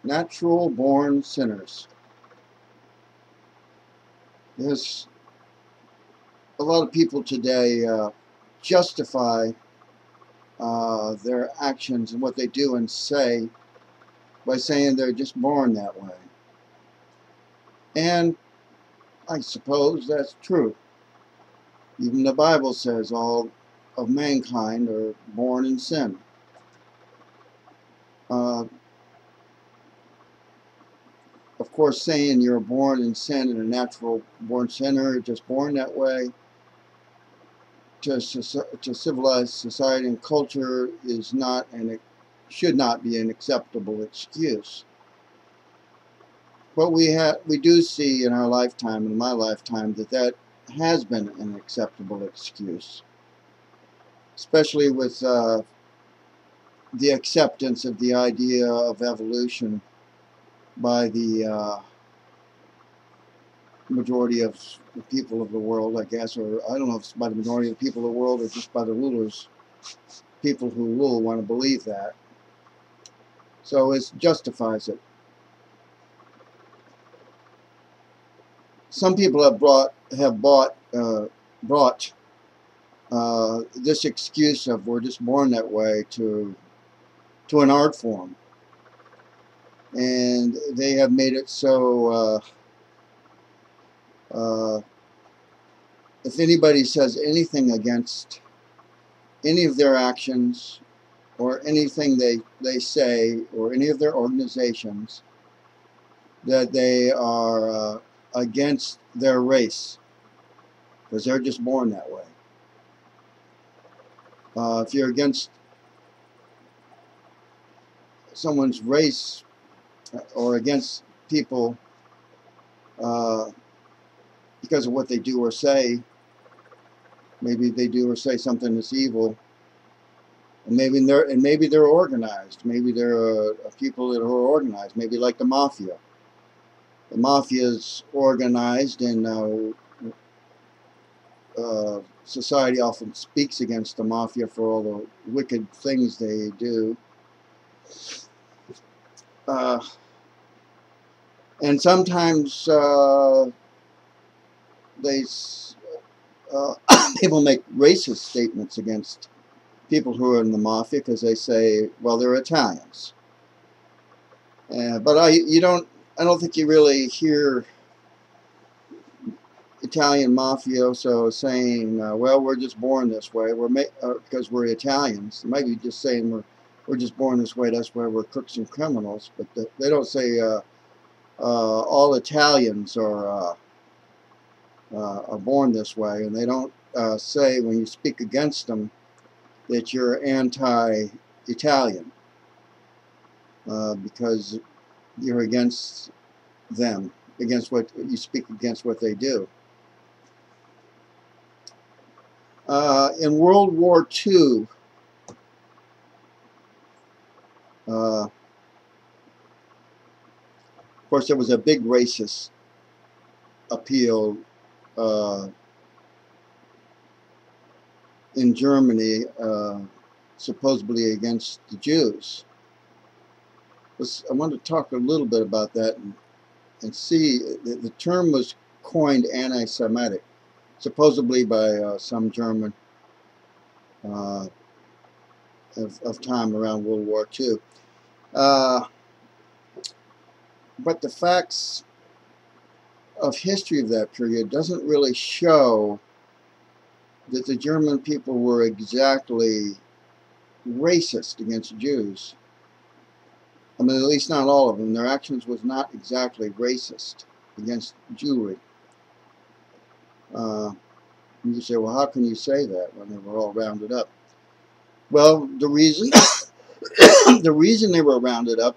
Natural-born sinners. There's a lot of people today justify their actions and what they do and say by saying they're just born that way. And I suppose that's true. Even the Bible says all of mankind are born in sin. Of course, saying you're born in sin and a natural-born sinner, just born that way, to civilized society and culture is not and should not be an acceptable excuse. But we do see in our lifetime, in my lifetime, that has been an acceptable excuse, especially with the acceptance of the idea of evolution by the majority of the people of the world, I guess, or I don't know if it's by the majority of the people of the world or just by the rulers. People who rule want to believe that. So it justifies it. Some people have brought this excuse of we're just born that way to an art form, and they have made it so if anybody says anything against any of their actions or anything they say or any of their organizations, that they are against their race, because they're just born that way. If you're against someone's race or against people because of what they do or say, maybe they do or say something that's evil, and maybe they're organized. Maybe they're people that are organized. Maybe like the mafia. The mafia is organized, and society often speaks against the mafia for all the wicked things they do. And sometimes people make racist statements against people who are in the mafia because they say, well, they're Italians. But I don't think you really hear Italian mafioso saying, well, we're just born this way, because we're Italians. They might be just saying we're just born this way, that's why we're crooks and criminals. But they don't say all Italians are born this way, and they don't say when you speak against them that you're anti-Italian because you're against them, against what you speak against what they do. In World War II, of course, there was a big racist appeal in Germany, supposedly against the Jews. I want to talk a little bit about that and see. The term was coined anti-Semitic, supposedly by some German of time around World War II. But the facts of history of that period doesn't really show that the German people were exactly racist against Jews. I mean, at least not all of them. Their actions was not exactly racist against Jewry. You say, well, how can you say that when they were all rounded up? Well, the reason the reason they were rounded up,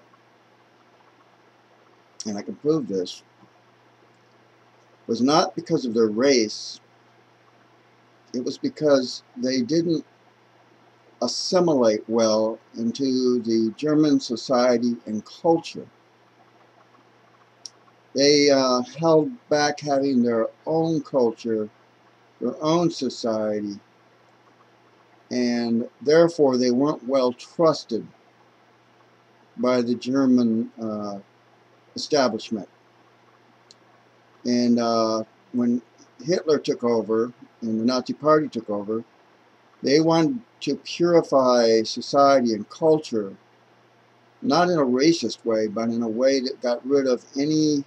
and I can prove this, was not because of their race. It was because they didn't assimilate well into the German society and culture. They held back having their own culture, their own society, and therefore they weren't well trusted by the German establishment. And when Hitler took over and the Nazi Party took over, they wanted to purify society and culture, not in a racist way, but in a way that got rid of any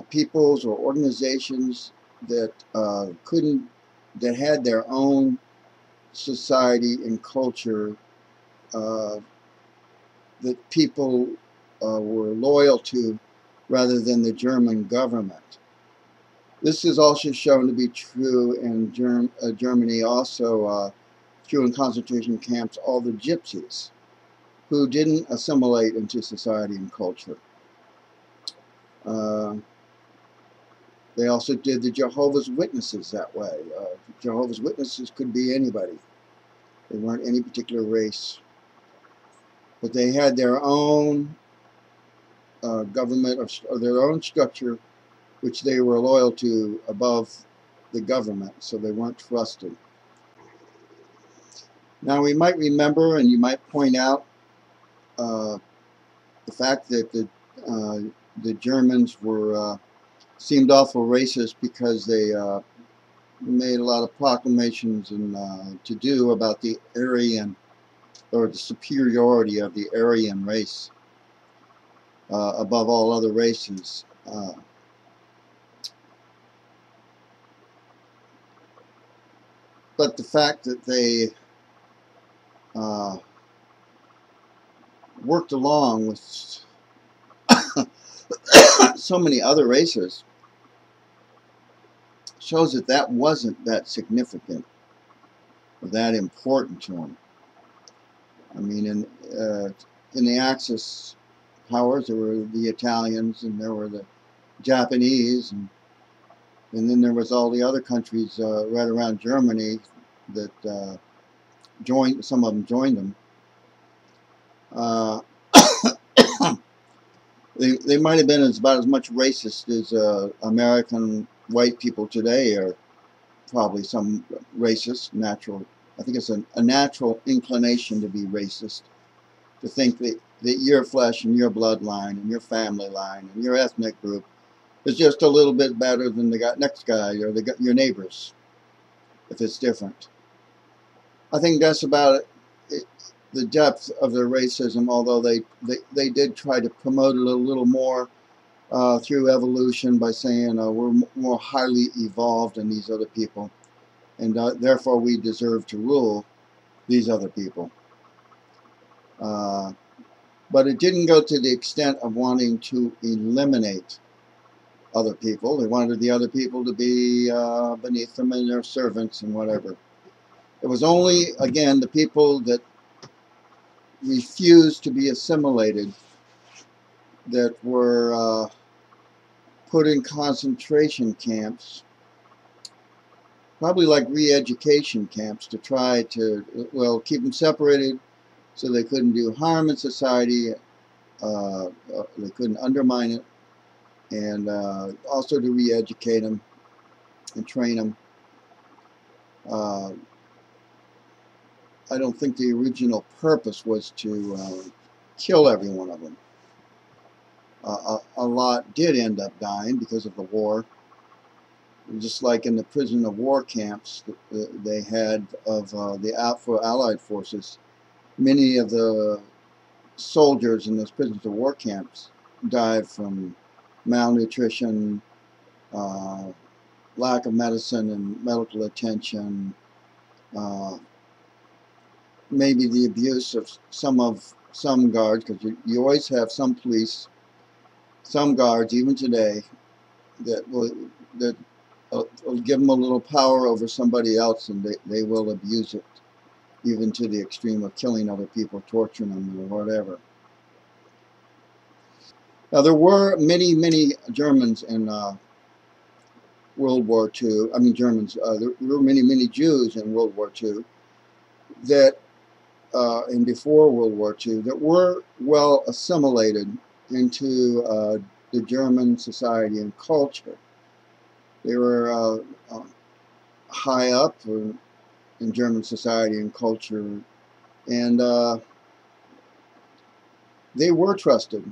peoples or organizations that that had their own society and culture that people were loyal to, rather than the German government. This is also shown to be true in Germany, also true in concentration camps, all the gypsies who didn't assimilate into society and culture. They also did the Jehovah's Witnesses that way. Jehovah's Witnesses could be anybody. They weren't any particular race. But they had their own government or their own structure, which they were loyal to above the government, so they weren't trusted. Now we might remember, and you might point out, the fact that the Germans were seemed awful racist because they made a lot of proclamations and to do about the Aryan, or the superiority of the Aryan race above all other races. But the fact that they worked along with so many other races shows that that wasn't that significant or that important to them. I mean, in the Axis powers, there were the Italians and there were the Japanese, and then there was all the other countries right around Germany that joined. Some of them joined them. They might have been about as much racist as American white people today are. Probably some racist, natural. I think it's a natural inclination to be racist, to think that your flesh and your bloodline and your family line and your ethnic group is just a little bit better than the next guy or your neighbors, if it's different. I think that's about it, the depth of their racism, although they did try to promote it a little more through evolution by saying we're more highly evolved than these other people, and therefore we deserve to rule these other people. But it didn't go to the extent of wanting to eliminate other people. They wanted the other people to be beneath them and their servants and whatever. It was only, again, the people that refused to be assimilated that were put in concentration camps, probably like re-education camps, to try to, well, keep them separated so they couldn't do harm in society, they couldn't undermine it, and also to re-educate them and train them. I don't think the original purpose was to kill every one of them. A lot did end up dying because of the war. Just like in the prison of war camps that they had of for Allied forces, many of the soldiers in those prisons of war camps died from malnutrition, lack of medicine and medical attention, maybe the abuse of some guards, because you always have some police, some guards, even today, that will give them a little power over somebody else, and they will abuse it, even to the extreme of killing other people, torturing them, or whatever. Now, there were many Germans in World War II. I mean, Germans. There were many Jews in World War II that, and before World War II, that were well assimilated into the German society and culture. They were high up in German society and culture, and they were trusted,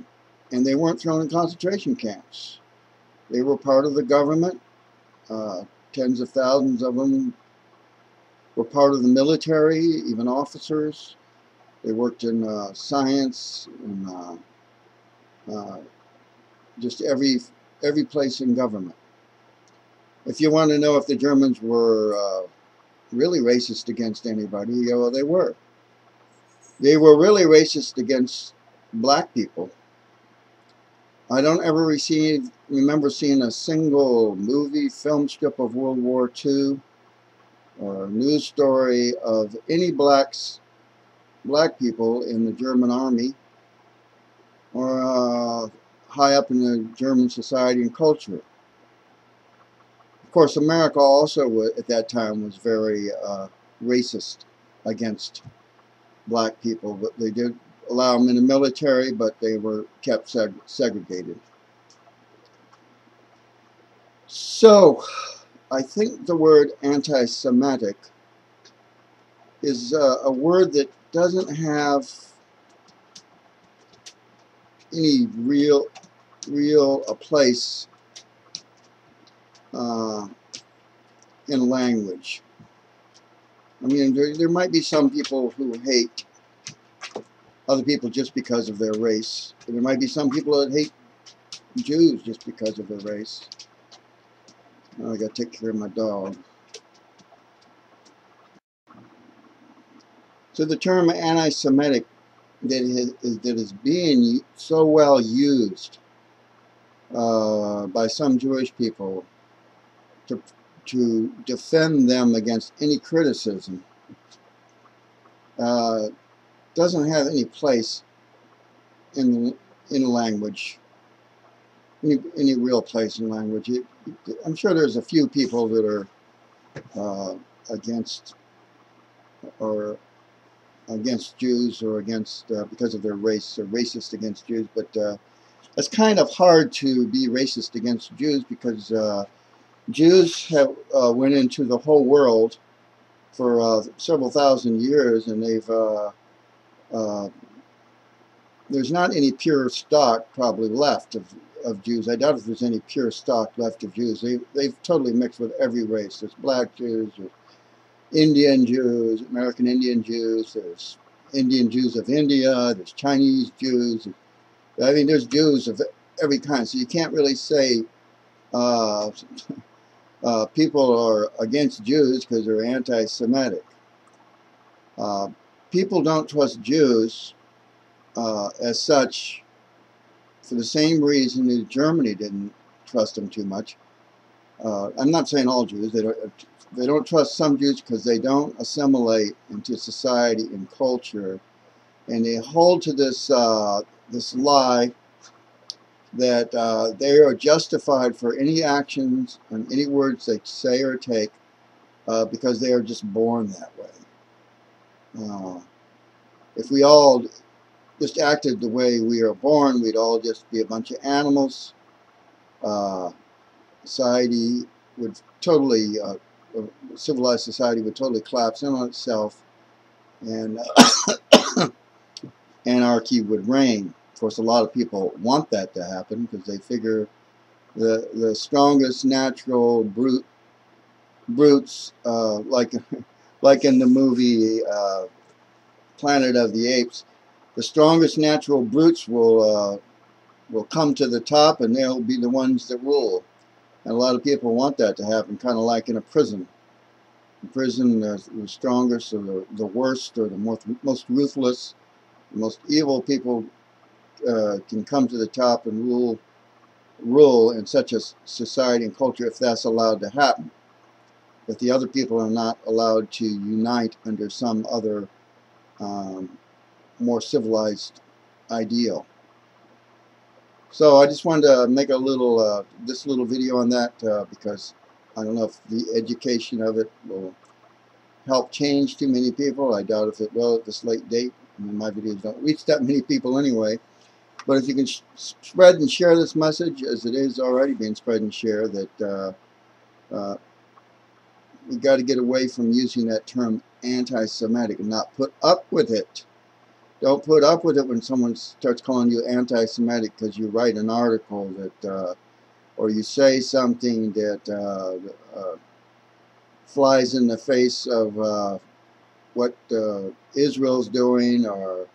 and they weren't thrown in concentration camps. They were part of the government. Tens of thousands of them were part of the military, even officers. They worked in science and just every place in government. If you want to know if the Germans were really racist against anybody, well, they were. They were really racist against black people. I don't ever remember seeing a single movie, film strip of World War II, or a news story of any black people in the German army or high up in the German society and culture. Of course, America also at that time was very racist against black people, but they did allow them in the military, but they were kept segregated. So, I think the word anti-Semitic is a word that doesn't have any real place in language. I mean, there might be some people who hate other people just because of their race. There might be some people that hate Jews just because of their race. Oh, I gotta take care of my dog. So the term anti-Semitic that is being so well used by some Jewish people to defend them against any criticism doesn't have any place in language, any real place in language. I'm sure there's a few people that are against Jews or against because of their race, or racist against Jews, but it's kind of hard to be racist against Jews because Jews have went into the whole world for several thousand years, and there's not any pure stock probably left of Jews. I doubt if there's any pure stock left of Jews. They've totally mixed with every race. There's black Jews, there's Indian Jews, American Indian Jews, there's Indian Jews of India, there's Chinese Jews. I mean, there's Jews of every kind. So you can't really say people are against Jews because they're anti-Semitic. People don't trust Jews as such for the same reason that Germany didn't trust them too much. I'm not saying all Jews. They don't trust some Jews because they don't assimilate into society and culture, and they hold to this this lie that they are justified for any actions and any words they say or take because they are just born that way. If we all just acted the way we are born, we'd all just be a bunch of animals. Society would totally, civilized society would totally collapse in on itself, and anarchy would reign. Of course, a lot of people want that to happen because they figure the strongest natural brutes, like in the movie Planet of the Apes, the strongest natural brutes will come to the top, and they'll be the ones that rule. And a lot of people want that to happen, kind of like in a prison. In prison, the strongest or the worst or the most ruthless, the most evil people can come to the top and rule in such a society and culture if that's allowed to happen. But the other people are not allowed to unite under some other more civilized ideal. So I just wanted to make this little video on that because I don't know if the education of it will help change too many people. I doubt if it will at this late date. I mean, my videos don't reach that many people anyway. But if you can spread and share this message, as it is already being spread and shared, that we got to get away from using that term anti-Semitic and not put up with it. Don't put up with it when someone starts calling you anti-Semitic because you write an article that, or you say something that flies in the face of what Israel's doing, or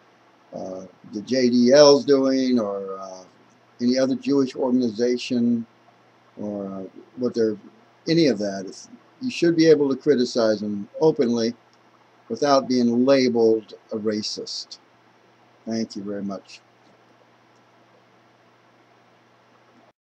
the JDL's doing, or any other Jewish organization, or what they're, any of that. You should be able to criticize them openly without being labeled a racist. Thank you very much.